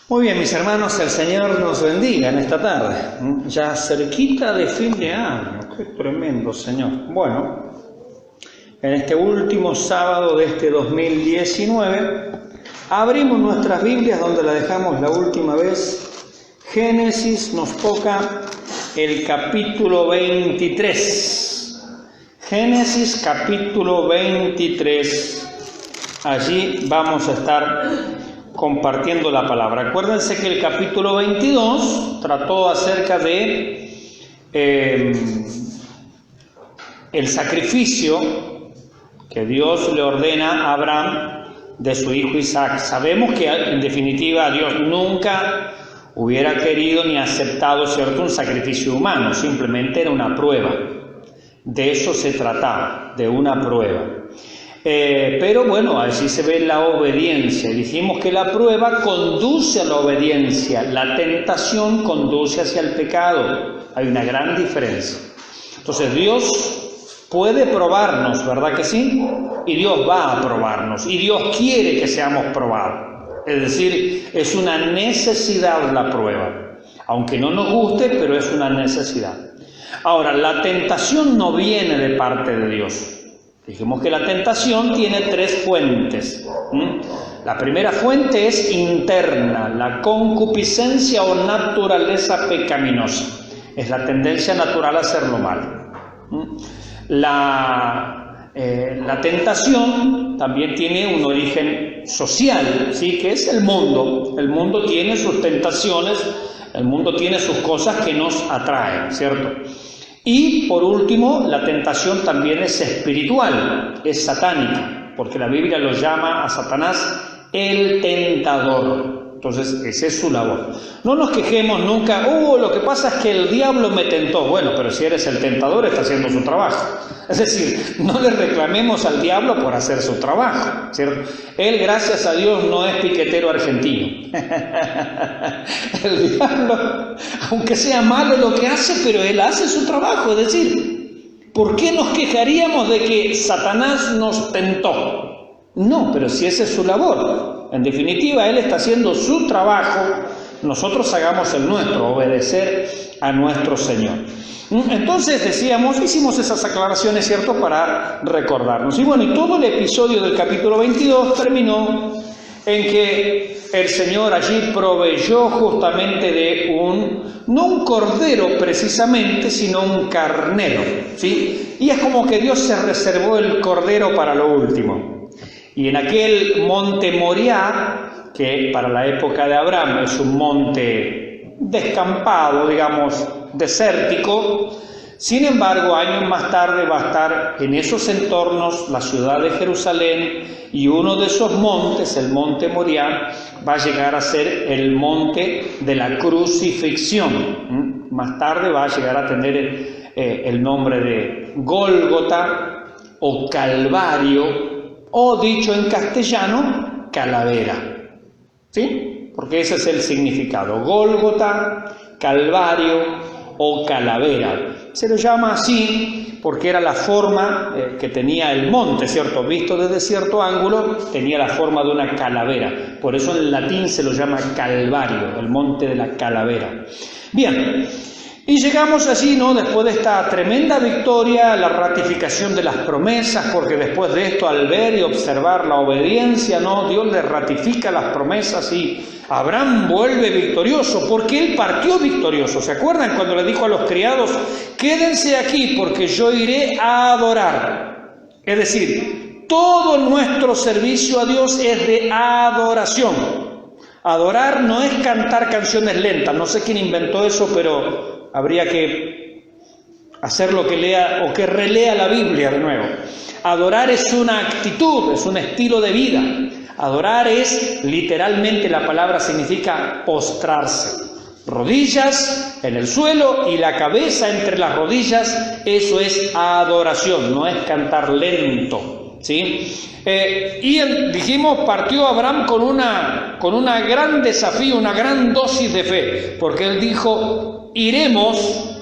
Muy bien, mis hermanos, el Señor nos bendiga en esta tarde, ya cerquita de fin de año. Qué tremendo, Señor. Bueno, en este último sábado de este 2019, abrimos nuestras Biblias donde la dejamos la última vez. Génesis nos toca el capítulo 23. Génesis capítulo 23. Allí vamos a estar compartiendo la palabra. Acuérdense que el capítulo 22 trató acerca de el sacrificio que Dios le ordena a Abraham de su hijo Isaac. Sabemos que en definitiva Dios nunca hubiera querido ni aceptado, ¿cierto?, un sacrificio humano, simplemente era una prueba. De eso se trataba, de una prueba. Pero bueno, allí se ve la obediencia. Dijimos que la prueba conduce a la obediencia, la tentación conduce hacia el pecado. Hay una gran diferencia. Entonces Dios puede probarnos, ¿verdad que sí? Y Dios va a probarnos, y Dios quiere que seamos probados. Es decir, es una necesidad la prueba. Aunque no nos guste, pero es una necesidad. Ahora, la tentación no viene de parte de Dios. Dijimos que la tentación tiene tres fuentes. La primera fuente es interna, la concupiscencia o naturaleza pecaminosa. Es la tendencia natural a hacer lo malo. La tentación también tiene un origen social, ¿sí?, que es el mundo. El mundo tiene sus tentaciones, el mundo tiene sus cosas que nos atraen, ¿cierto? Y por último, la tentación también es espiritual, es satánica, porque la Biblia lo llama a Satanás el tentador. Entonces, esa es su labor. No nos quejemos nunca, lo que pasa es que el diablo me tentó. Bueno, pero si eres el tentador, está haciendo su trabajo. Es decir, no le reclamemos al diablo por hacer su trabajo, ¿cierto? Él, gracias a Dios, no es piquetero argentino. El diablo, aunque sea malo lo que hace, pero él hace su trabajo. Es decir, ¿por qué nos quejaríamos de que Satanás nos tentó? No, pero si esa es su labor. En definitiva, él está haciendo su trabajo, nosotros hagamos el nuestro, obedecer a nuestro Señor. Entonces decíamos, hicimos esas aclaraciones, ¿cierto?, para recordarnos. Y bueno, y todo el episodio del capítulo 22 terminó en que el Señor allí proveyó justamente de no un cordero precisamente, sino un carnero, ¿sí? Y es como que Dios se reservó el cordero para lo último. Y en aquel monte Moriah, que para la época de Abraham es un monte descampado, digamos, desértico, sin embargo, años más tarde va a estar en esos entornos la ciudad de Jerusalén, y uno de esos montes, el monte Moriah, va a llegar a ser el monte de la crucifixión. Más tarde va a llegar a tener el nombre de Gólgota o Calvario, o dicho en castellano, calavera, ¿sí? Porque ese es el significado, Gólgota, Calvario o calavera. Se lo llama así porque era la forma que tenía el monte, ¿cierto? Visto desde cierto ángulo, tenía la forma de una calavera. Por eso en latín se lo llama Calvario, el monte de la calavera. Bien. Y llegamos allí, ¿no?, después de esta tremenda victoria, la ratificación de las promesas, porque después de esto, al ver y observar la obediencia, ¿no?, Dios le ratifica las promesas y Abraham vuelve victorioso, porque él partió victorioso. ¿Se acuerdan cuando le dijo a los criados, quédense aquí porque yo iré a adorar? Es decir, todo nuestro servicio a Dios es de adoración. Adorar no es cantar canciones lentas. No sé quién inventó eso, pero habría que hacer lo que lea o que relea la Biblia de nuevo. Adorar es una actitud, es un estilo de vida. Adorar es, literalmente la palabra significa postrarse. Rodillas en el suelo y la cabeza entre las rodillas, eso es adoración, no es cantar lento, ¿sí? Dijimos, partió Abraham con una gran desafío, una gran dosis de fe, porque él dijo, iremos,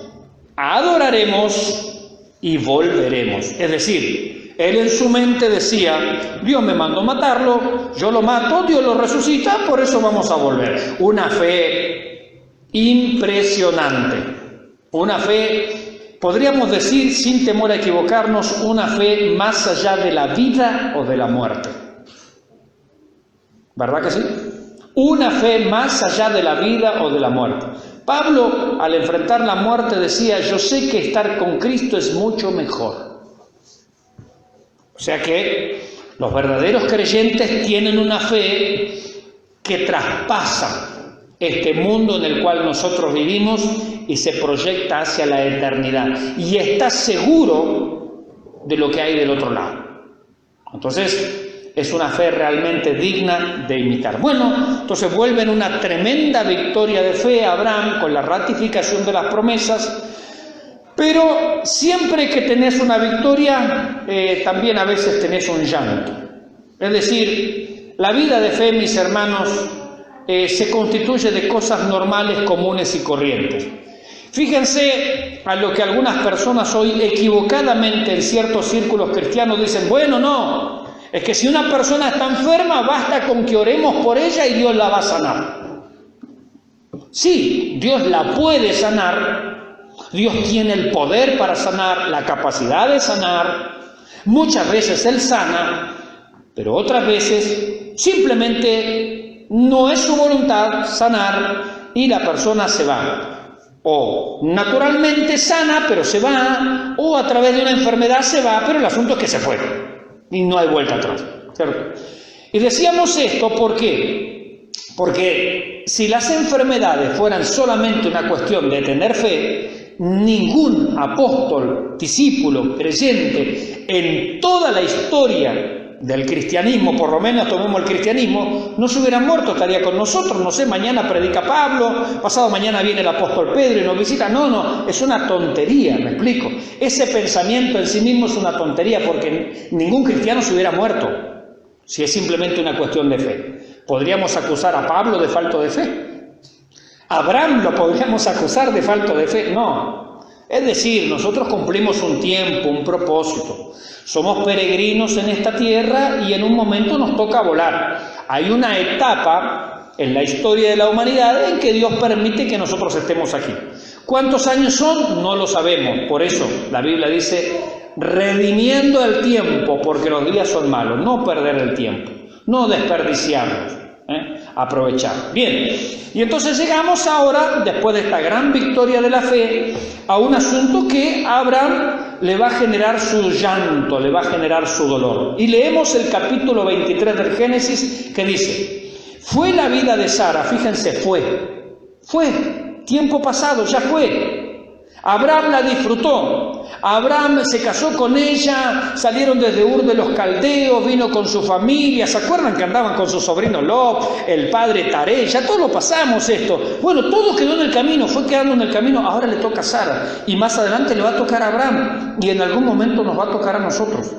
adoraremos y volveremos. Es decir, Él en su mente decía, Dios me mandó matarlo, yo lo mato, Dios lo resucita, por eso vamos a volver. Una fe impresionante, una fe, podríamos decir, sin temor a equivocarnos, una fe más allá de la vida o de la muerte. ¿Verdad que sí? Una fe más allá de la vida o de la muerte. Pablo, al enfrentar la muerte, decía, yo sé que estar con Cristo es mucho mejor. O sea que los verdaderos creyentes tienen una fe que traspasa este mundo en el cual nosotros vivimos y se proyecta hacia la eternidad. Y está seguro de lo que hay del otro lado. Entonces, es una fe realmente digna de imitar. Bueno, entonces vuelve en una tremenda victoria de fe a Abraham con la ratificación de las promesas. Pero siempre que tenés una victoria, también a veces tenés un llanto. Es decir, la vida de fe, mis hermanos, se constituye de cosas normales, comunes y corrientes. Fíjense a lo que algunas personas hoy equivocadamente en ciertos círculos cristianos dicen, bueno, no, es que si una persona está enferma, basta con que oremos por ella y Dios la va a sanar. Sí, Dios la puede sanar. Dios tiene el poder para sanar, la capacidad de sanar. Muchas veces Él sana, pero otras veces simplemente no es su voluntad sanar y la persona se va. O naturalmente sana, pero se va, o a través de una enfermedad se va, pero el asunto es que se fue y no hay vuelta atrás, ¿cierto? Y decíamos esto, ¿por qué? Porque si las enfermedades fueran solamente una cuestión de tener fe, ningún apóstol, discípulo, creyente en toda la historia del cristianismo, por lo menos tomemos el cristianismo, no se hubiera muerto, estaría con nosotros. No sé, mañana predica Pablo, pasado mañana viene el apóstol Pedro y nos visita. No, es una tontería, me explico. Ese pensamiento en sí mismo es una tontería porque ningún cristiano se hubiera muerto si es simplemente una cuestión de fe. ¿Podríamos acusar a Pablo de falta de fe? ¿A Abraham lo podríamos acusar de falta de fe? No. Es decir, nosotros cumplimos un tiempo, un propósito. Somos peregrinos en esta tierra y en un momento nos toca volar. Hay una etapa en la historia de la humanidad en que Dios permite que nosotros estemos aquí. ¿Cuántos años son? No lo sabemos. Por eso la Biblia dice, redimiendo el tiempo, porque los días son malos. No perder el tiempo, no desperdiciarlos. Aprovechar. Bien, y entonces llegamos ahora, después de esta gran victoria de la fe, a un asunto que a Abraham le va a generar su llanto, le va a generar su dolor. Y leemos el capítulo 23 del Génesis que dice, fue la vida de Sara, fíjense, fue, tiempo pasado, ya fue. Abraham la disfrutó. Abraham se casó con ella, salieron desde Ur de los Caldeos, vino con su familia. ¿Se acuerdan que andaban con su sobrino Lot, el padre Taré? Ya todo lo pasamos esto. Bueno, todo quedó en el camino, fue quedando en el camino. Ahora le toca a Sara y más adelante le va a tocar a Abraham y en algún momento nos va a tocar a nosotros.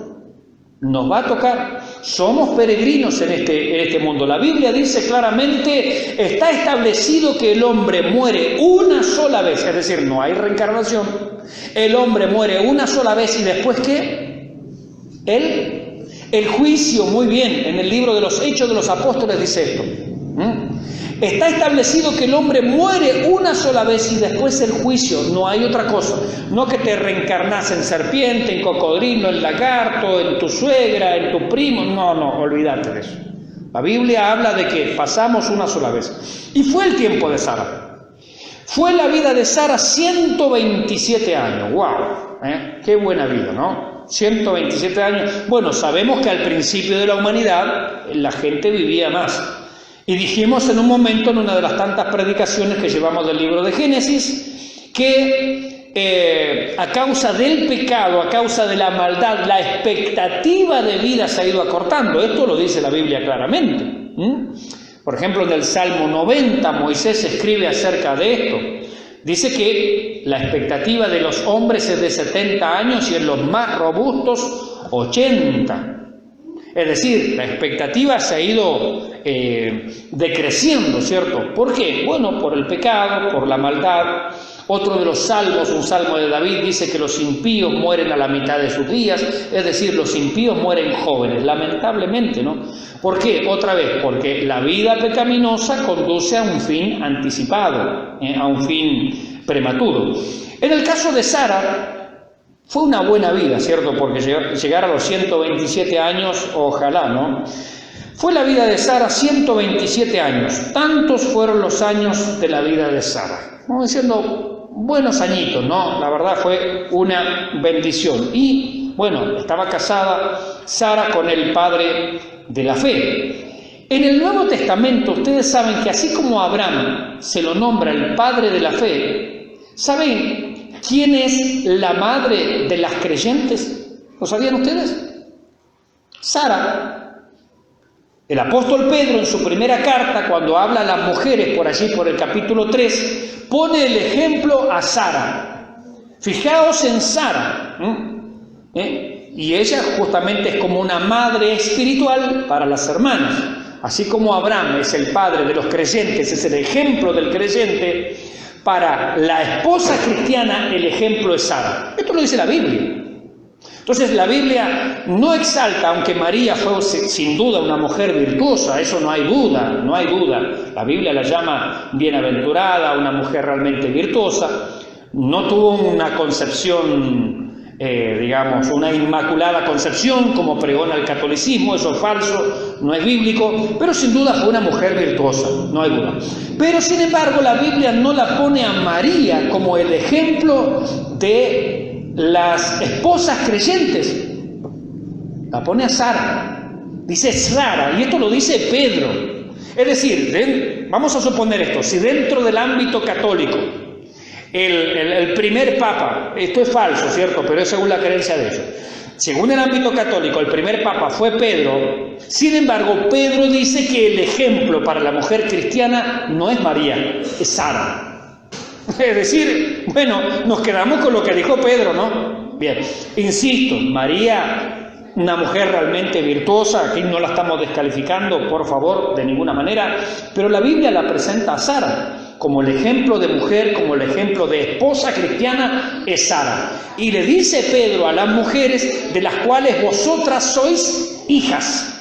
Nos va a tocar. Somos peregrinos en este mundo. La Biblia dice claramente, está establecido que el hombre muere una sola vez, es decir, no hay reencarnación. El hombre muere una sola vez y después ¿qué? El juicio, muy bien, en el libro de los Hechos de los Apóstoles dice esto. Está establecido que el hombre muere una sola vez y después el juicio, no hay otra cosa. No que te reencarnas en serpiente, en cocodrilo, en lagarto, en tu suegra, en tu primo. No, olvídate de eso. La Biblia habla de que pasamos una sola vez. Y fue el tiempo de Sara. Fue la vida de Sara 127 años. ¡Wow! Qué buena vida, ¿no? 127 años. Bueno, sabemos que al principio de la humanidad la gente vivía más. Y dijimos en un momento, en una de las tantas predicaciones que llevamos del libro de Génesis, que a causa del pecado, a causa de la maldad, la expectativa de vida se ha ido acortando. Esto lo dice la Biblia claramente. Por ejemplo, en el Salmo 90, Moisés escribe acerca de esto. Dice que la expectativa de los hombres es de 70 años y en los más robustos 80. Es decir, la expectativa se ha ido decreciendo, ¿cierto? ¿Por qué? Bueno, por el pecado, por la maldad, Otro de los salmos, un salmo de David, dice que los impíos mueren a la mitad de sus días, es decir, los impíos mueren jóvenes, lamentablemente, ¿no? ¿Por qué? Otra vez, porque la vida pecaminosa conduce a un fin anticipado, a un fin prematuro. En el caso de Sara, fue una buena vida, ¿cierto? Porque llegar a los 127 años, ojalá, ¿no? Fue la vida de Sara 127 años, tantos fueron los años de la vida de Sara. Vamos diciendo, buenos añitos, ¿no? La verdad fue una bendición. Y, bueno, estaba casada Sara con el padre de la fe. En el Nuevo Testamento, ustedes saben que así como Abraham se lo nombra el padre de la fe, ¿saben quién es la madre de las creyentes? ¿Lo sabían ustedes? Sara. El apóstol Pedro en su primera carta, cuando habla a las mujeres, por allí por el capítulo 3, pone el ejemplo a Sara. Fijaos en Sara. Y ella justamente es como una madre espiritual para las hermanas. Así como Abraham es el padre de los creyentes, es el ejemplo del creyente, para la esposa cristiana el ejemplo es Sara. Esto lo dice la Biblia. Entonces la Biblia no exalta, aunque María fue sin duda una mujer virtuosa, eso no hay duda, no hay duda. La Biblia la llama bienaventurada, una mujer realmente virtuosa. No tuvo una concepción, digamos, una inmaculada concepción como pregona el catolicismo, eso es falso, no es bíblico, pero sin duda fue una mujer virtuosa, no hay duda. Pero sin embargo la Biblia no la pone a María como el ejemplo de las esposas creyentes, la pone a Sara, dice Sara, y esto lo dice Pedro. Es decir, vamos a suponer esto, si dentro del ámbito católico el primer papa, esto es falso, ¿cierto? Pero es según la creencia de ellos. Según el ámbito católico, el primer papa fue Pedro. Sin embargo, Pedro dice que el ejemplo para la mujer cristiana no es María, es Sara. Es decir, bueno, nos quedamos con lo que dijo Pedro, ¿no? Bien, insisto, María, una mujer realmente virtuosa, aquí no la estamos descalificando, por favor, de ninguna manera, pero la Biblia la presenta a Sara como el ejemplo de mujer, como el ejemplo de esposa cristiana es Sara. Y le dice Pedro a las mujeres de las cuales vosotras sois hijas.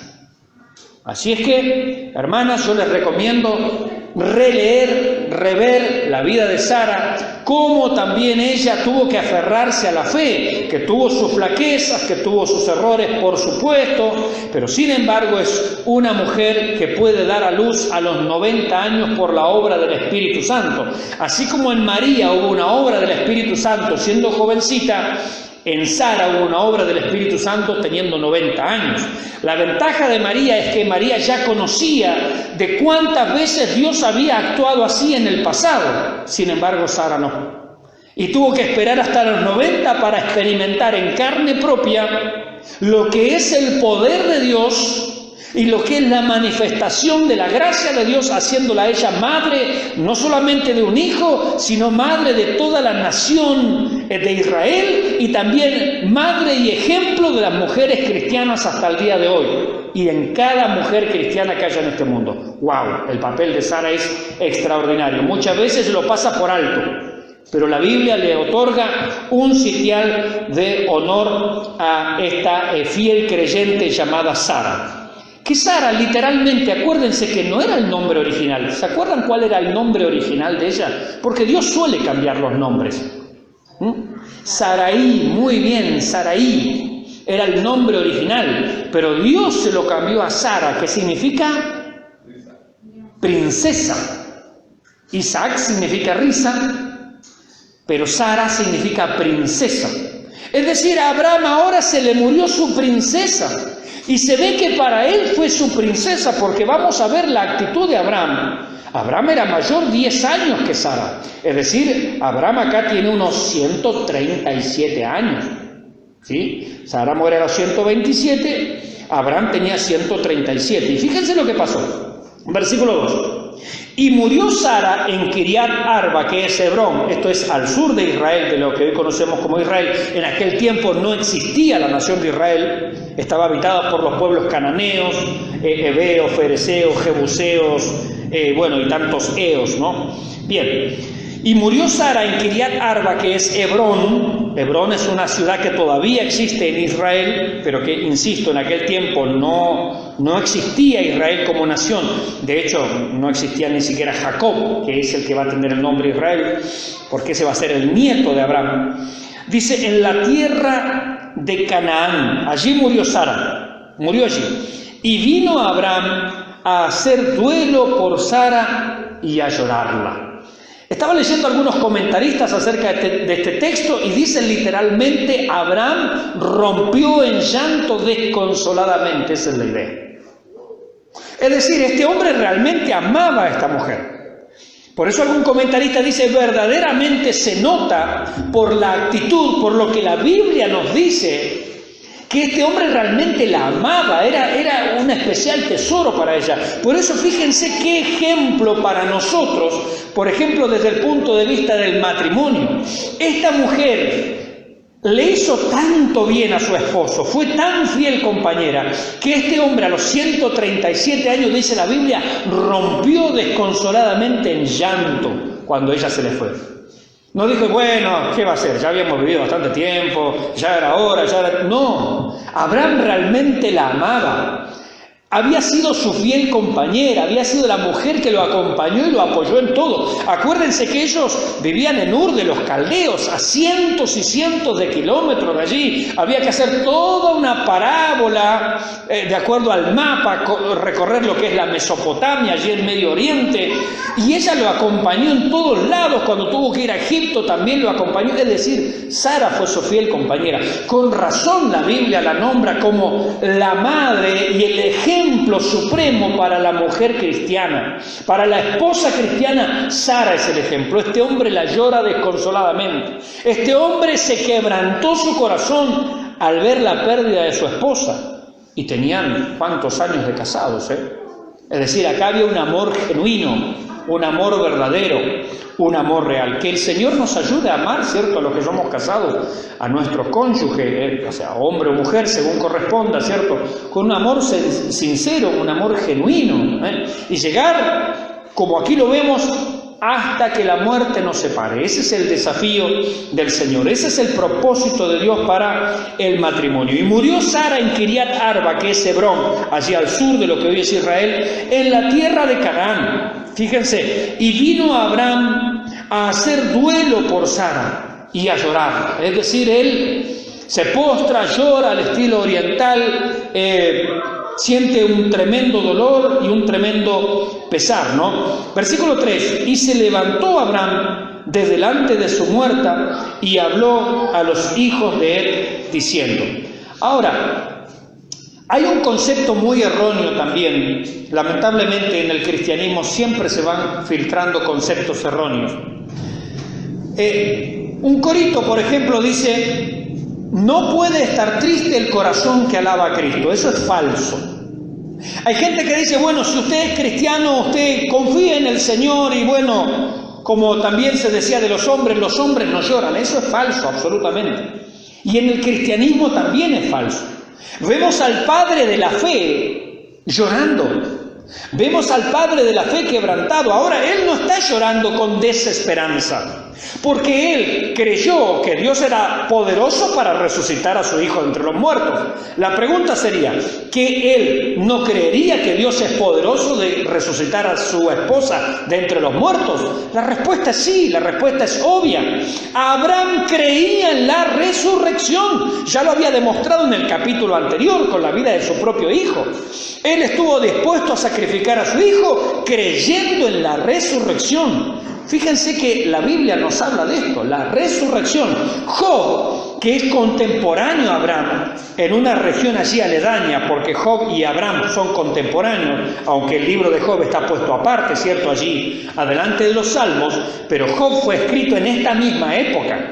Así es que, hermanas, yo les recomiendo releer, rever la vida de Sara, cómo también ella tuvo que aferrarse a la fe, que tuvo sus flaquezas, que tuvo sus errores, por supuesto, pero sin embargo es una mujer que puede dar a luz a los 90 años por la obra del Espíritu Santo. Así como en María hubo una obra del Espíritu Santo siendo jovencita, en Sara hubo una obra del Espíritu Santo teniendo 90 años. La ventaja de María es que María ya conocía de cuántas veces Dios había actuado así en el pasado. Sin embargo, Sara no. Y tuvo que esperar hasta los 90 para experimentar en carne propia lo que es el poder de Dios y lo que es la manifestación de la gracia de Dios, haciéndola a ella madre, no solamente de un hijo, sino madre de toda la nación de Israel y también madre y ejemplo de las mujeres cristianas hasta el día de hoy y en cada mujer cristiana que haya en este mundo. ¡Wow! El papel de Sara es extraordinario. Muchas veces lo pasa por alto, pero la Biblia le otorga un sitial de honor a esta fiel creyente llamada Sara. Que Sara, literalmente, acuérdense que no era el nombre original. ¿Se acuerdan cuál era el nombre original de ella? Porque Dios suele cambiar los nombres. Saraí, muy bien, Saraí, era el nombre original, pero Dios se lo cambió a Sara, que significa princesa. Isaac significa risa, pero Sara significa princesa. Es decir, a Abraham ahora se le murió su princesa. Y se ve que para él fue su princesa, porque vamos a ver la actitud de Abraham. Abraham era mayor 10 años que Sara. Es decir, Abraham acá tiene unos 137 años. ¿Sí? Sara muere a los 127, Abraham tenía 137. Y fíjense lo que pasó. Versículo 2. Y murió Sara en Kiriat Arba, que es Hebrón, esto es al sur de Israel, de lo que hoy conocemos como Israel. En aquel tiempo no existía la nación de Israel, estaba habitada por los pueblos cananeos, heveos, fereceos, jebuseos, y tantos eos, ¿no? Bien, Y murió Sara en Kiriat Arba, que es Hebrón. Hebrón es una ciudad que todavía existe en Israel, pero que, insisto, en aquel tiempo no existía Israel como nación. De hecho, no existía ni siquiera Jacob, que es el que va a tener el nombre Israel, porque ese va a ser el nieto de Abraham. Dice, en la tierra de Canaán, allí murió Sara, murió allí. Y vino Abraham a hacer duelo por Sara y a llorarla. Estaba leyendo algunos comentaristas acerca de este texto y dicen literalmente, Abraham rompió en llanto desconsoladamente. Esa es la idea. Es decir, este hombre realmente amaba a esta mujer. Por eso algún comentarista dice, verdaderamente se nota por la actitud, por lo que la Biblia nos dice, que este hombre realmente la amaba, era un especial tesoro para ella. Por eso fíjense qué ejemplo para nosotros, por ejemplo, desde el punto de vista del matrimonio. Esta mujer le hizo tanto bien a su esposo, fue tan fiel compañera, que este hombre a los 137 años, dice la Biblia, rompió desconsoladamente en llanto cuando ella se le fue. No dijo, bueno, ¿qué va a hacer? Ya habíamos vivido bastante tiempo, ya era hora, ya era... No, Abraham realmente la amaba. Había sido su fiel compañera, había sido la mujer que lo acompañó y lo apoyó en todo. Acuérdense que ellos vivían en Ur de los Caldeos, a cientos y cientos de kilómetros de allí. Había que hacer toda una parábola, de acuerdo al mapa, recorrer lo que es la Mesopotamia, allí en Medio Oriente. Y ella lo acompañó en todos lados. Cuando tuvo que ir a Egipto también lo acompañó. Es decir, Sara fue su fiel compañera. Con razón la Biblia la nombra como la madre y el ejemplo supremo para la mujer cristiana. Para la esposa cristiana, Sara es el ejemplo. Este hombre la llora desconsoladamente. Este hombre se quebrantó su corazón al ver la pérdida de su esposa. Y tenían ¿cuántos años de casados? Es decir, acá había un amor genuino, un amor verdadero, un amor real. Que el Señor nos ayude a amar, ¿cierto?, a los que somos casados, a nuestro cónyuge, o sea, hombre o mujer, según corresponda, ¿cierto?, con un amor sincero, un amor genuino, y llegar, como aquí lo vemos, hasta que la muerte nos separe. Ese es el desafío del Señor, ese es el propósito de Dios para el matrimonio. Y murió Sara en Kiriat Arba, que es Hebrón, allí al sur de lo que hoy es Israel, en la tierra de Canaán. Fíjense, y vino Abraham a hacer duelo por Sara y a llorar. Es decir, él se postra, llora al estilo oriental, siente un tremendo dolor y un tremendo pesar, ¿no? Versículo 3, y se levantó Abraham de delante de su muerta y habló a los hijos de él diciendo. Ahora, hay un concepto muy erróneo también. Lamentablemente en el cristianismo siempre se van filtrando conceptos erróneos. Un corito, por ejemplo, dice: no puede estar triste el corazón que alaba a Cristo. Eso es falso. Hay gente que dice, bueno, si usted es cristiano, usted confía en el Señor y bueno, como también se decía de los hombres no lloran. Eso es falso, absolutamente. Y en el cristianismo también es falso. Vemos al padre de la fe llorando. Vemos al padre de la fe quebrantado. Ahora, él no está llorando con desesperanza, porque él creyó que Dios era poderoso para resucitar a su hijo entre los muertos. La pregunta sería, ¿que él no creería que Dios es poderoso de resucitar a su esposa de entre los muertos? La respuesta es sí, la respuesta es obvia. Abraham creía en la resurrección. Ya lo había demostrado en el capítulo anterior con la vida de su propio hijo. Él estuvo dispuesto a sacrificar a su hijo creyendo en la resurrección. Fíjense que la Biblia nos habla de esto, la resurrección. Job, que es contemporáneo a Abraham, en una región allí aledaña, porque Job y Abraham son contemporáneos, aunque el libro de Job está puesto aparte, ¿cierto?, allí adelante de los Salmos, pero Job fue escrito en esta misma época.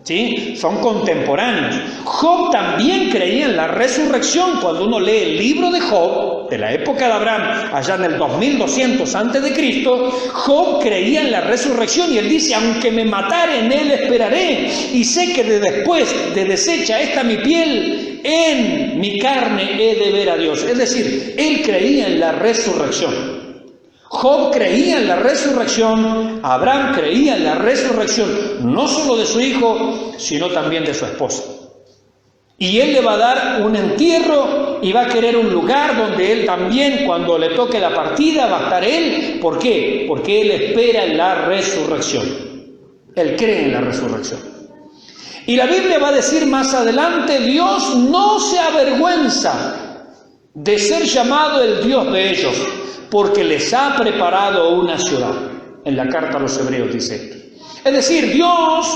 ¿Sí? Son contemporáneos. Job también creía en la resurrección. Cuando uno lee el libro de Job, de la época de Abraham, allá en el 2200 a.C., Job creía en la resurrección y él dice: aunque me matare, en él esperaré, y sé que después de deshecha esta mi piel, en mi carne he de ver a Dios. Es decir, él creía en la resurrección. Job creía en la resurrección, Abraham creía en la resurrección, no solo de su hijo, sino también de su esposa. Y él le va a dar un entierro y va a querer un lugar donde él también, cuando le toque la partida, va a estar él. ¿Por qué? Porque él espera en la resurrección. Él cree en la resurrección. Y la Biblia va a decir más adelante, Dios no se avergüenza de ser llamado el Dios de ellos, porque les ha preparado una ciudad. En la carta a los Hebreos dice esto. Es decir, Dios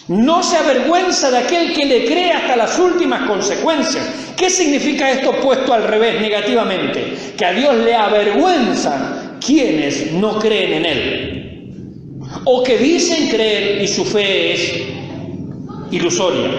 no se avergüenza de aquel que le cree hasta las últimas consecuencias. ¿Qué significa esto puesto al revés, negativamente? Que a Dios le avergüenza quienes no creen en Él, o que dicen creer y su fe es ilusoria,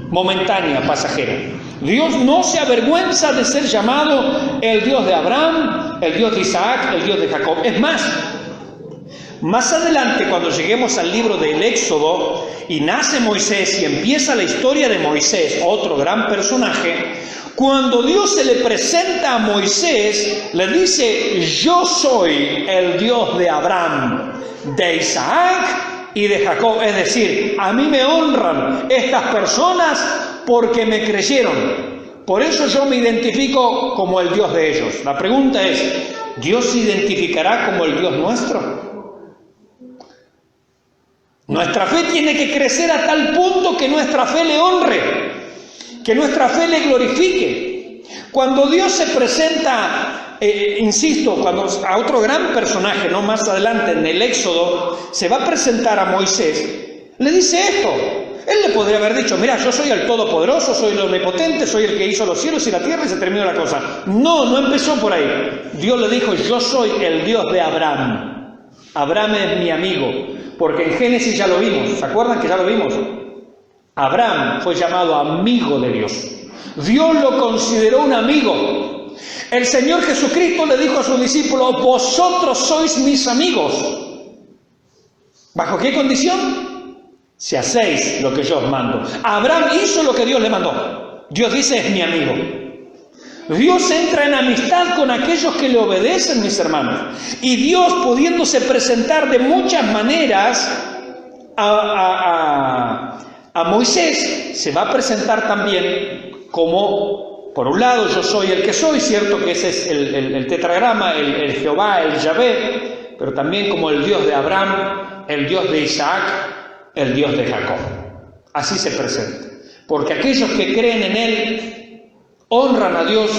momentánea, pasajera. Dios no se avergüenza de ser llamado el Dios de Abraham, el Dios de Isaac, el Dios de Jacob. Es más adelante, cuando lleguemos al libro del Éxodo y nace Moisés y empieza la historia de Moisés, otro gran personaje, cuando Dios se le presenta a Moisés, le dice, yo soy el Dios de Abraham, de Isaac y de Jacob. Es decir, a mí me honran estas personas porque me creyeron. Por eso yo me identifico como el Dios de ellos. La pregunta es, ¿Dios se identificará como el Dios nuestro? Nuestra fe tiene que crecer a tal punto que nuestra fe le honre, que nuestra fe le glorifique. Cuando Dios se presenta, insisto, cuando a otro gran personaje, no más adelante en el Éxodo, se va a presentar a Moisés, le dice esto. Él le podría haber dicho, mira, yo soy el Todopoderoso, soy el Omnipotente, soy el que hizo los cielos y la tierra y se terminó la cosa. No empezó por ahí. Dios le dijo, yo soy el Dios de Abraham. Abraham es mi amigo. Porque en Génesis ya lo vimos, ¿se acuerdan que ya lo vimos? Abraham fue llamado amigo de Dios. Dios lo consideró un amigo. El Señor Jesucristo le dijo a sus discípulos, vosotros sois mis amigos. ¿Bajo qué condición? Si hacéis lo que yo os mando. Abraham hizo lo que Dios le mandó. Dios dice, es mi amigo. Dios entra en amistad con aquellos que le obedecen, mis hermanos. Y Dios, pudiéndose presentar de muchas maneras a Moisés, se va a presentar también como, por un lado, yo soy el que soy, cierto que ese es el tetragrama, el Jehová, el Yahvé, pero también como el Dios de Abraham, el Dios de Isaac, el Dios de Jacob. Así se presenta. Porque aquellos que creen en Él honran a Dios,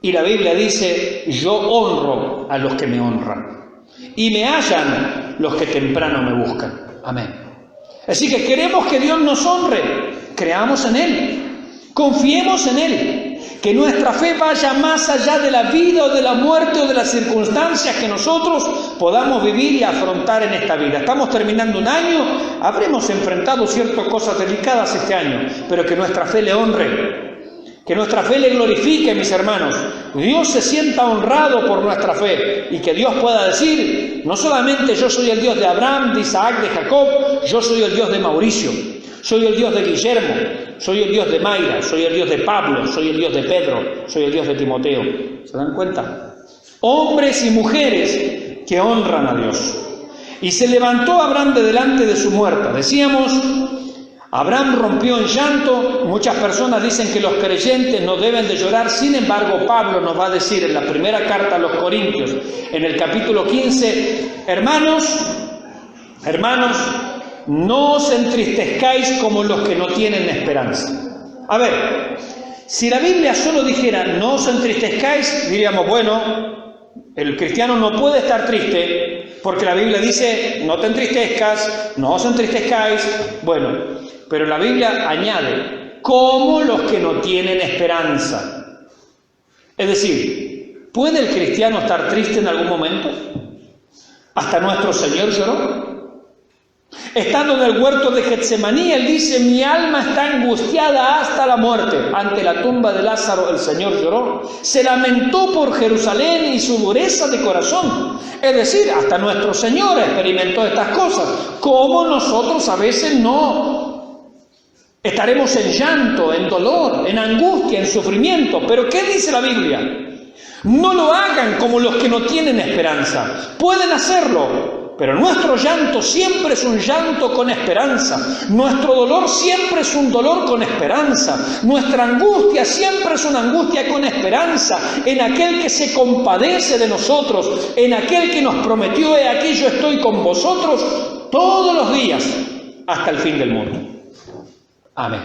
y la Biblia dice, yo honro a los que me honran, y me hallan los que temprano me buscan. Amén. Así que queremos que Dios nos honre, creamos en Él, confiemos en Él, que nuestra fe vaya más allá de la vida o de la muerte o de las circunstancias que nosotros podamos vivir y afrontar en esta vida. Estamos terminando un año, habremos enfrentado ciertas cosas delicadas este año, pero que nuestra fe le honre, que nuestra fe le glorifique, mis hermanos. Dios se sienta honrado por nuestra fe y que Dios pueda decir, no solamente yo soy el Dios de Abraham, de Isaac, de Jacob, yo soy el Dios de Mauricio, soy el Dios de Guillermo, soy el Dios de Mayra, soy el Dios de Pablo, soy el Dios de Pedro, soy el Dios de Timoteo. ¿Se dan cuenta? Hombres y mujeres que honran a Dios. Y se levantó Abraham de delante de su muerta. Decíamos, Abraham rompió en llanto. Muchas personas dicen que los creyentes no deben de llorar. Sin embargo, Pablo nos va a decir en la primera carta a los Corintios, en el capítulo 15, hermanos, no os entristezcáis como los que no tienen esperanza. A ver, si la Biblia solo dijera no os entristezcáis, diríamos, bueno, el cristiano no puede estar triste, porque la Biblia dice, no te entristezcas, no os entristezcáis. Bueno, pero la Biblia añade, como los que no tienen esperanza. Es decir, ¿puede el cristiano estar triste en algún momento? ¿Hasta nuestro Señor lloró? Estando en el huerto de Getsemaní, Él dice, mi alma está angustiada hasta la muerte. Ante la tumba de Lázaro, el Señor lloró. Se lamentó por Jerusalén y su dureza de corazón. Es decir, hasta nuestro Señor experimentó estas cosas. Como nosotros a veces no estaremos en llanto, en dolor, en angustia, en sufrimiento. Pero ¿qué dice la Biblia? No lo hagan como los que no tienen esperanza. Pueden hacerlo, pero nuestro llanto siempre es un llanto con esperanza. Nuestro dolor siempre es un dolor con esperanza. Nuestra angustia siempre es una angustia con esperanza en aquel que se compadece de nosotros, en aquel que nos prometió: he aquí yo estoy con vosotros todos los días hasta el fin del mundo. Amén.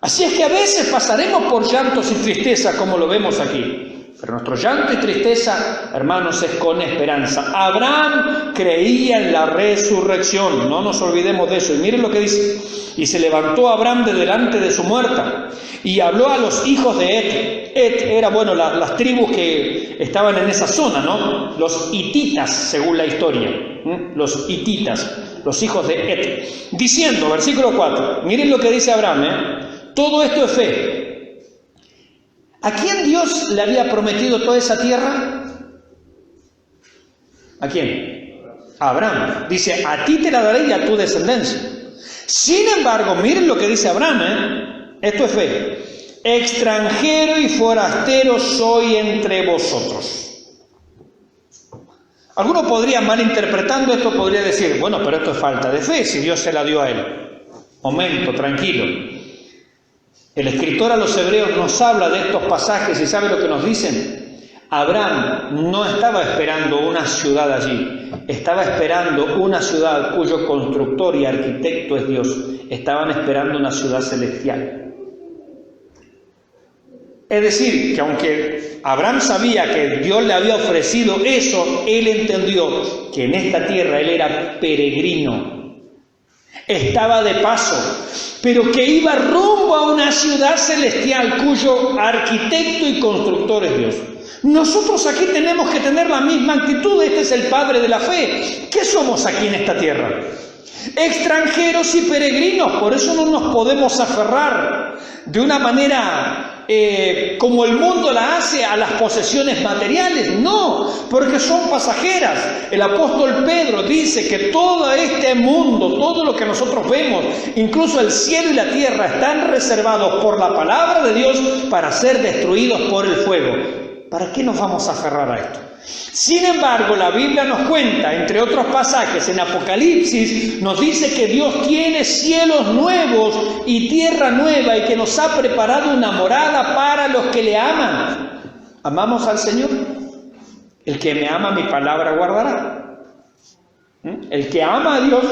Así es que a veces pasaremos por llantos y tristeza, como lo vemos aquí. Pero nuestro llanto y tristeza, hermanos, es con esperanza. Abraham creía en la resurrección, no nos olvidemos de eso. Y miren lo que dice: y se levantó Abraham de delante de su muerta, y habló a los hijos de Et. Et era, las tribus que estaban en esa zona, ¿no? Los hititas, según la historia. Los hititas, los hijos de Et. Diciendo, versículo 4, miren lo que dice Abraham, todo esto es fe. ¿A quién Dios le había prometido toda esa tierra? ¿A quién? A Abraham. Dice: a ti te la daré y a tu descendencia. Sin embargo, miren lo que dice Abraham, esto es fe. Extranjero y forastero soy entre vosotros. Alguno podría, malinterpretando esto, podría decir: bueno, pero esto es falta de fe, si Dios se la dio a él. Momento, tranquilo. El escritor a los hebreos nos habla de estos pasajes y ¿sabe lo que nos dicen? Abraham no estaba esperando una ciudad allí, estaba esperando una ciudad cuyo constructor y arquitecto es Dios. Estaban esperando una ciudad celestial. Es decir, que aunque Abraham sabía que Dios le había ofrecido eso, él entendió que en esta tierra él era peregrino. Estaba de paso, pero que iba rumbo a una ciudad celestial cuyo arquitecto y constructor es Dios. Nosotros aquí tenemos que tener la misma actitud. Este es el padre de la fe. ¿Qué somos aquí en esta tierra? Extranjeros y peregrinos. Por eso no nos podemos aferrar de una manera como el mundo la hace a las posesiones materiales. No, porque son pasajeras. El apóstol Pedro dice que todo este mundo, todo lo que nosotros vemos, incluso el cielo y la tierra, están reservados por la palabra de Dios para ser destruidos por el fuego. ¿Para qué nos vamos a aferrar a esto? Sin embargo, la Biblia nos cuenta, entre otros pasajes, en Apocalipsis, nos dice que Dios tiene cielos nuevos y tierra nueva y que nos ha preparado una morada para los que le aman. ¿Amamos al Señor? El que me ama, mi palabra guardará. El que ama a Dios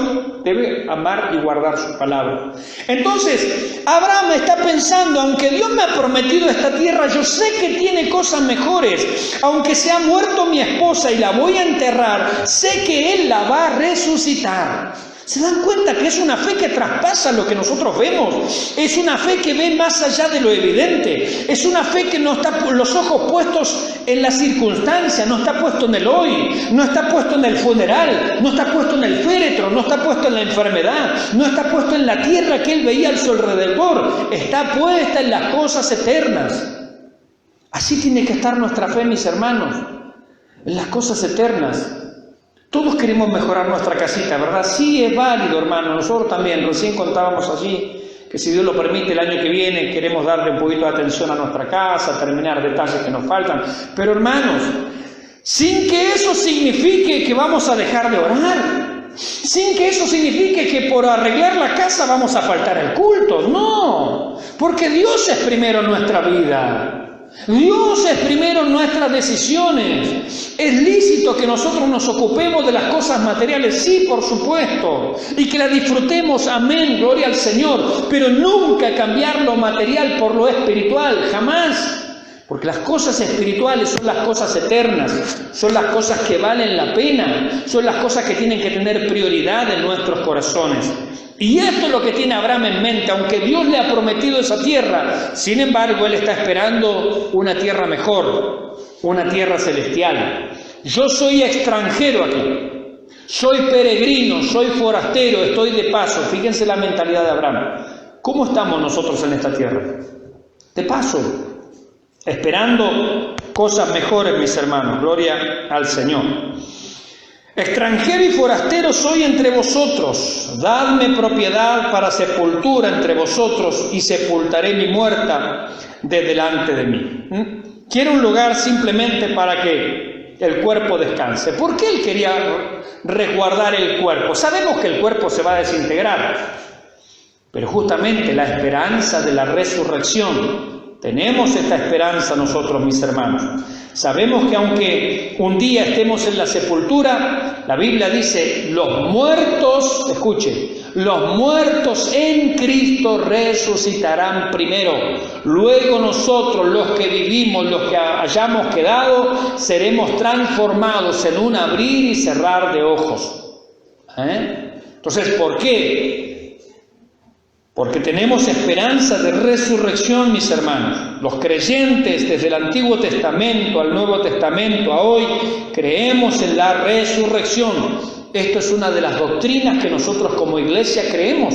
debe amar y guardar su palabra. Entonces, Abraham está pensando: aunque Dios me ha prometido esta tierra, yo sé que tiene cosas mejores. Aunque se ha muerto mi esposa y la voy a enterrar, sé que Él la va a resucitar. ¿Se dan cuenta que es una fe que traspasa lo que nosotros vemos? Es una fe que ve más allá de lo evidente. Es una fe que no está los ojos puestos en la circunstancia, no está puesto en el hoy, no está puesto en el funeral, no está puesto en el féretro, no está puesto en la enfermedad, no está puesto en la tierra que él veía a su alrededor. Está puesta en las cosas eternas. Así tiene que estar nuestra fe, mis hermanos, en las cosas eternas. Todos queremos mejorar nuestra casita, ¿verdad? Sí, es válido, hermano. Nosotros también, recién contábamos allí que si Dios lo permite el año que viene queremos darle un poquito de atención a nuestra casa, terminar detalles que nos faltan. Pero hermanos, sin que eso signifique que vamos a dejar de orar, sin que eso signifique que por arreglar la casa vamos a faltar el culto. No, porque Dios es primero en nuestra vida. Dios es primero en nuestras decisiones. ¿Es lícito que nosotros nos ocupemos de las cosas materiales? Sí, por supuesto. Y que las disfrutemos, amén, gloria al Señor. Pero nunca cambiar lo material por lo espiritual, jamás. Porque las cosas espirituales son las cosas eternas, son las cosas que valen la pena, son las cosas que tienen que tener prioridad en nuestros corazones. Y esto es lo que tiene Abraham en mente. Aunque Dios le ha prometido esa tierra, sin embargo, él está esperando una tierra mejor, una tierra celestial. Yo soy extranjero aquí, soy peregrino, soy forastero, estoy de paso. Fíjense la mentalidad de Abraham. ¿Cómo estamos nosotros en esta tierra? De paso, esperando cosas mejores, mis hermanos. Gloria al Señor. Extranjero y forastero soy entre vosotros, dadme propiedad para sepultura entre vosotros y sepultaré mi muerta de delante de mí. quiere un lugar simplemente para que el cuerpo descanse. ¿Por qué Él quería resguardar el cuerpo? Sabemos que el cuerpo se va a desintegrar, pero justamente la esperanza de la resurrección, tenemos esta esperanza nosotros, mis hermanos. Sabemos que aunque un día estemos en la sepultura, la Biblia dice, los muertos, escuche, los muertos en Cristo resucitarán primero. Luego nosotros, los que vivimos, los que hayamos quedado, seremos transformados en un abrir y cerrar de ojos. Entonces, ¿por qué? Porque tenemos esperanza de resurrección, mis hermanos. Los creyentes desde el Antiguo Testamento al Nuevo Testamento a hoy creemos en la resurrección. Esto es una de las doctrinas que nosotros como iglesia creemos.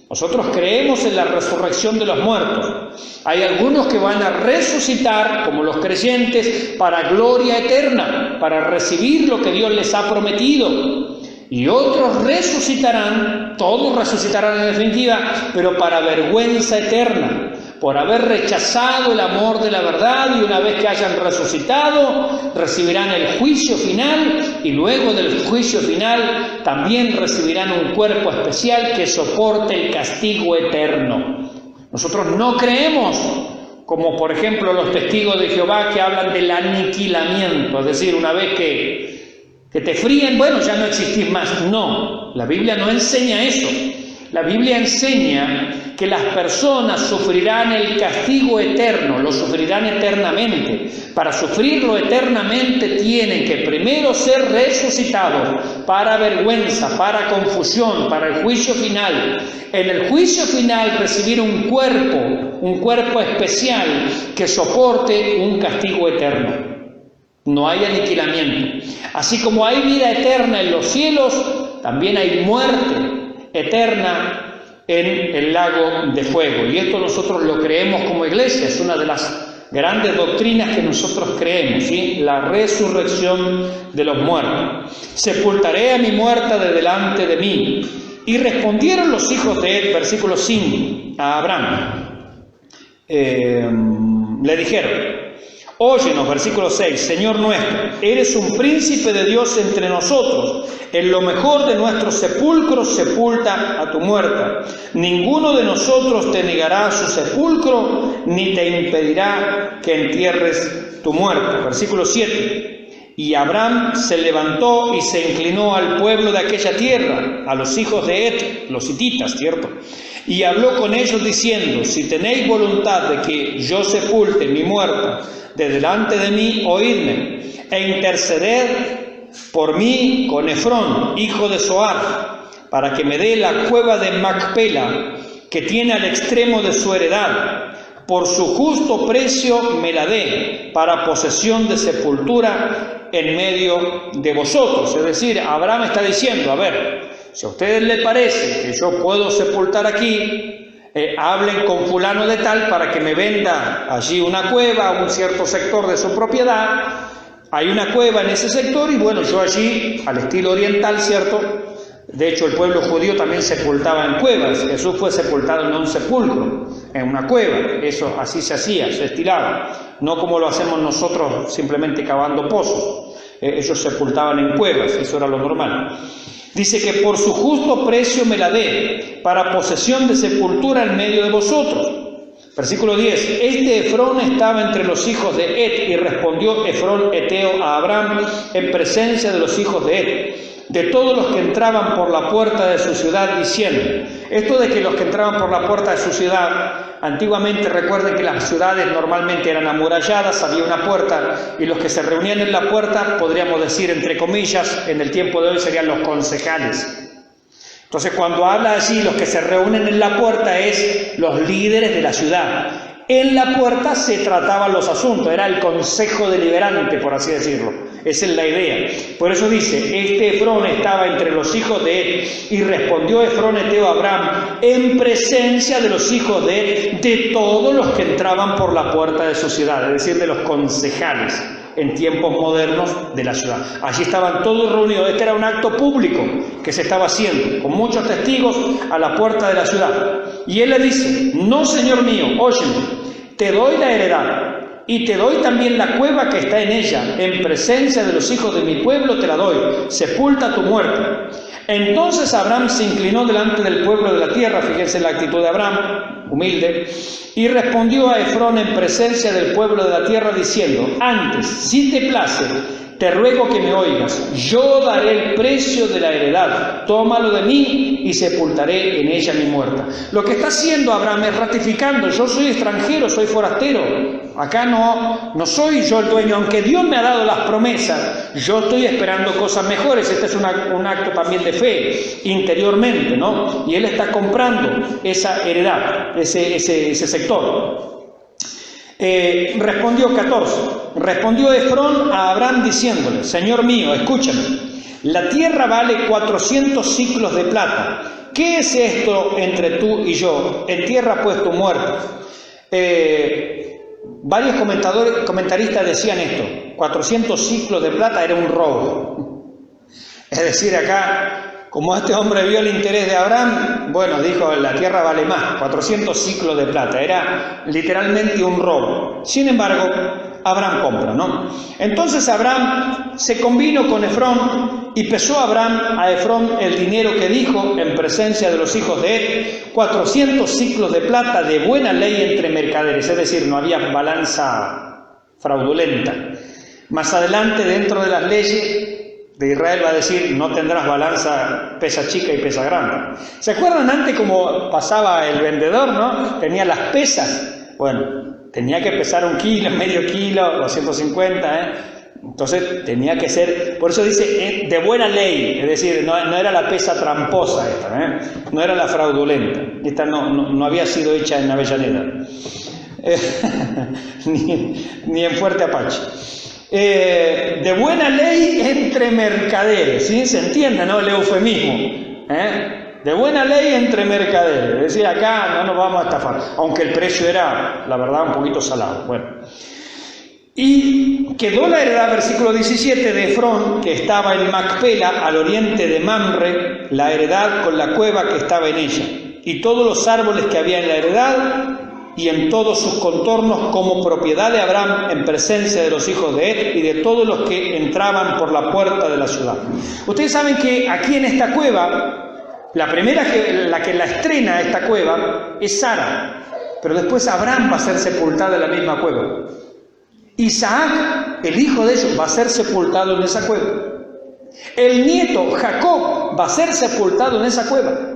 Nosotros creemos en la resurrección de los muertos. Hay algunos que van a resucitar, como los creyentes, para gloria eterna, para recibir lo que Dios les ha prometido. Y otros resucitarán, todos resucitarán en definitiva, pero para vergüenza eterna, por haber rechazado el amor de la verdad, y una vez que hayan resucitado, recibirán el juicio final, y luego del juicio final también recibirán un cuerpo especial que soporte el castigo eterno. Nosotros no creemos, como por ejemplo los testigos de Jehová que hablan del aniquilamiento, es decir, una vez que te fríen, bueno, ya no existís más. No, la Biblia no enseña eso. La Biblia enseña que las personas sufrirán el castigo eterno, lo sufrirán eternamente. Para sufrirlo eternamente tienen que primero ser resucitados para vergüenza, para confusión, para el juicio final. En el juicio final recibir un cuerpo especial que soporte un castigo eterno. No hay aniquilamiento. Así como hay vida eterna en los cielos, también hay muerte eterna en el lago de fuego. Y esto nosotros lo creemos como iglesia, es una de las grandes doctrinas que nosotros creemos, ¿sí? La resurrección de los muertos. Sepultaré a mi muerta de delante de mí. Y respondieron los hijos de Ed, versículo 5, a Abraham. Le dijeron, óyenos, versículo 6, Señor nuestro, eres un príncipe de Dios entre nosotros. En lo mejor de nuestros sepulcros sepulta a tu muerta. Ninguno de nosotros te negará su sepulcro, ni te impedirá que entierres tu muerta. Versículo 7. Y Abraham se levantó y se inclinó al pueblo de aquella tierra, a los hijos de Ed, los hititas, ¿cierto? Y habló con ellos diciendo, si tenéis voluntad de que yo sepulte mi muerta de delante de mí, oídme, e interceder por mí con Efrón, hijo de Zohar, para que me dé la cueva de Macpela, que tiene al extremo de su heredad. Por su justo precio me la dé, para posesión de sepultura en medio de vosotros. Es decir, Abraham está diciendo, a ver, si a ustedes les parece que yo puedo sepultar aquí, hablen con fulano de tal para que me venda allí una cueva, un cierto sector de su propiedad. Hay una cueva en ese sector y bueno, yo allí, al estilo oriental, ¿cierto? De hecho, el pueblo judío también sepultaba en cuevas. Jesús fue sepultado en un sepulcro, en una cueva. Eso así se hacía, se estilaba. No como lo hacemos nosotros simplemente cavando pozos. Ellos sepultaban en cuevas, eso era lo normal. Dice que por su justo precio me la dé, para posesión de sepultura en medio de vosotros. Versículo 10. Este Efrón estaba entre los hijos de Ed, y respondió Efrón eteo a Abraham en presencia de los hijos de Ed, de todos los que entraban por la puerta de su ciudad, diciendo, esto de que los que entraban por la puerta de su ciudad, antiguamente recuerden que las ciudades normalmente eran amuralladas, había una puerta, y los que se reunían en la puerta, podríamos decir entre comillas, en el tiempo de hoy serían los concejales. Entonces cuando habla así, los que se reúnen en la puerta es los líderes de la ciudad. En la puerta se trataban los asuntos, era el consejo deliberante, por así decirlo. Esa es la idea. Por eso dice, este Efrón estaba entre los hijos de Ed, y respondió Efrón eteo a Abraham en presencia de los hijos de Ed, de todos los que entraban por la puerta de su ciudad, es decir, de los concejales en tiempos modernos de la ciudad. Allí estaban todos reunidos. Este era un acto público que se estaba haciendo, con muchos testigos a la puerta de la ciudad. Y él le dice, no, señor mío, óyeme, te doy la heredad. y te doy también la cueva que está en ella, en presencia de los hijos de mi pueblo te la doy, sepulta tu muerte. Entonces Abraham se inclinó delante del pueblo de la tierra, fíjense la actitud de Abraham, humilde, y respondió a Efrón en presencia del pueblo de la tierra diciendo: antes, si te place, te ruego que me oigas, yo daré el precio de la heredad, tómalo de mí y sepultaré en ella mi muerta. Lo que está haciendo Abraham es ratificando: yo soy extranjero, soy forastero, acá no soy yo el dueño, aunque Dios me ha dado las promesas, yo estoy esperando cosas mejores. Este es un acto también de fe, interiormente, ¿no? Y él está comprando esa heredad, ese sector. Respondió 14, respondió Efrón a Abraham diciéndole: Señor mío, escúchame, la tierra vale 400 siclos de plata. ¿Qué es esto entre tú y yo? Entierra pues tu muerte. Varios comentaristas decían esto: 400 siclos de plata era un robo. Es decir, acá, como este hombre vio el interés de Abraham, bueno, dijo, la tierra vale más, 400 siclos de plata, era literalmente un robo. Sin embargo, Abraham compra, ¿no? Entonces Abraham se convino con Efrón y pesó Abraham a Efrón el dinero que dijo en presencia de los hijos de él, 400 siclos de plata de buena ley entre mercaderes, es decir, no había balanza fraudulenta. Más adelante, dentro de las leyes de Israel va a decir: no tendrás balanza pesa chica y pesa grande. ¿Se acuerdan antes cómo pasaba el vendedor, no? Tenía las pesas. Bueno, tenía que pesar 1 kilo, medio kilo, 250, Entonces tenía que ser, por eso dice de buena ley, es decir, no era la pesa tramposa esta, no era la fraudulenta. Esta no había sido hecha en Avellaneda, ni en Fuerte Apache. De buena ley entre mercaderes, ¿sí? Se entiende, ¿no? El eufemismo, de buena ley entre mercaderes, es decir, acá no nos vamos a estafar, aunque el precio era, la verdad, un poquito salado. Bueno, y quedó la heredad, versículo 17, de Efrón, que estaba en Macpela, al oriente de Mamre, la heredad con la cueva que estaba en ella, y todos los árboles que había en la heredad, y en todos sus contornos, como propiedad de Abraham en presencia de los hijos de él y de todos los que entraban por la puerta de la ciudad. Ustedes saben que aquí en esta cueva, la primera la que la estrena esta cueva es Sara, pero después Abraham va a ser sepultado en la misma cueva. Isaac, el hijo de ellos, va a ser sepultado en esa cueva. El nieto, Jacob, va a ser sepultado en esa cueva.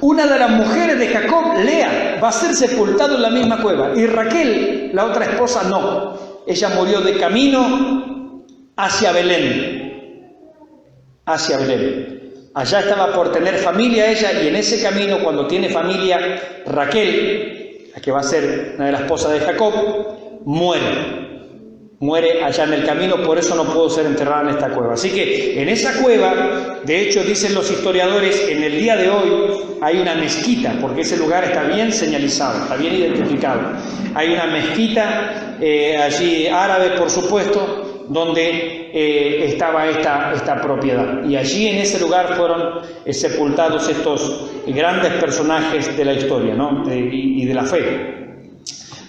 Una de las mujeres de Jacob, Lea, va a ser sepultado en la misma cueva. Y Raquel, la otra esposa, no. Ella murió de camino hacia Belén. Hacia Belén. Allá estaba por tener familia ella, y en ese camino, cuando tiene familia, Raquel, la que va a ser una de las esposas de Jacob, muere allá en el camino, por eso no pudo ser enterrada en esta cueva. Así que en esa cueva, de hecho, dicen los historiadores, en el día de hoy hay una mezquita, porque ese lugar está bien señalizado, está bien identificado. Hay una mezquita allí árabe, por supuesto, donde estaba esta propiedad. Y allí en ese lugar fueron sepultados estos grandes personajes de la historia, ¿no? y de la fe.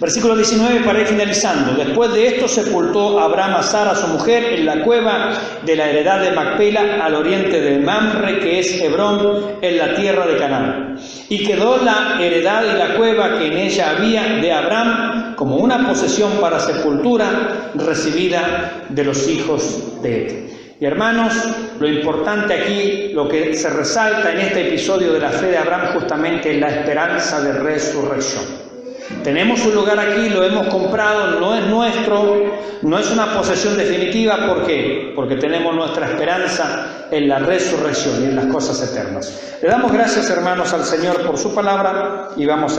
Versículo 19, para ir finalizando. Después de esto sepultó Abraham a Sara, su mujer, en la cueva de la heredad de Macpela, al oriente de Mamre, que es Hebrón, en la tierra de Canaán. Y quedó la heredad y la cueva que en ella había de Abraham como una posesión para sepultura recibida de los hijos de él. Y hermanos, lo importante aquí, lo que se resalta en este episodio de la fe de Abraham, justamente es la esperanza de resurrección. Tenemos un lugar aquí, lo hemos comprado, no es nuestro, no es una posesión definitiva. ¿Por qué? Porque tenemos nuestra esperanza en la resurrección y en las cosas eternas. Le damos gracias, hermanos, al Señor por su palabra y vamos a